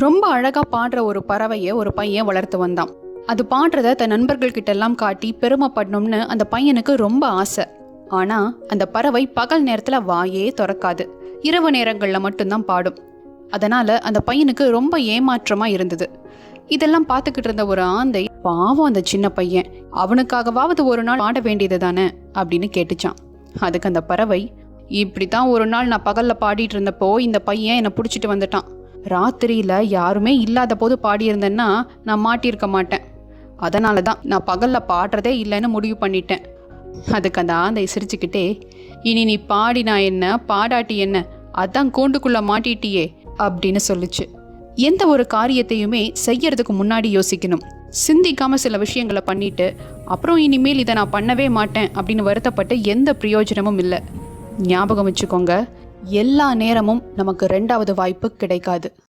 ரொம்ப அழகா பாடுற ஒரு பறவையை ஒரு பையன் வளர்த்து வந்தான். அது பாடுறத தன் நண்பர்கள் கிட்ட எல்லாம் காட்டி பெருமைப்படணும்னு அந்த பையனுக்கு ரொம்ப ஆசை. ஆனா அந்த பறவை பகல் நேரத்துல வாயே திறக்காது. இரவு நேரங்கள்ல மட்டும்தான் பாடும். அதனால அந்த பையனுக்கு ரொம்ப ஏமாற்றமா இருந்தது. இதெல்லாம் பார்த்துக்கிட்டு இருந்த ஒரு ஆந்தை, பாவம் அந்த சின்ன பையன், அவனுக்காகவாவது ஒரு நாள் பாட வேண்டியது தானே அப்படின்னு கேட்டுச்சான். அதுக்கு அந்த பறவை, இப்படித்தான் ஒரு நாள் நான் பகல்ல பாடிட்டு இருந்தப்போ இந்த பையன் என்னை பிடிச்சிட்டு வந்துட்டான். ராத்திரியில யாருமே இல்லாத போது பாடியிருந்தேன்னா நான் மாட்டியிருக்க மாட்டேன். அதனால தான் நான் பகல்ல பாடுறதே இல்லைன்னு முடிவு பண்ணிட்டேன். அதுக்கு அந்த ஆந்தை சிரிச்சுக்கிட்டே, இனி நீ பாடினா என்ன பாடாட்டி என்ன, அதான் கூண்டுக்குள்ள மாட்டிட்டியே அப்படின்னு சொல்லுச்சு. எந்த ஒரு காரியத்தையுமே செய்யறதுக்கு முன்னாடி யோசிக்கணும். சிந்திக்காம சில விஷயங்களை பண்ணிட்டு அப்புறம் இனிமேல் இதை நான் பண்ணவே மாட்டேன் அப்படின்னு வருத்தப்பட்டு எந்த பிரயோஜனமும் இல்லை. ஞாபகம் வச்சுக்கோங்க, எல்லா நேரமும் நமக்கு 2வது வாய்ப்பு கிடைக்காது.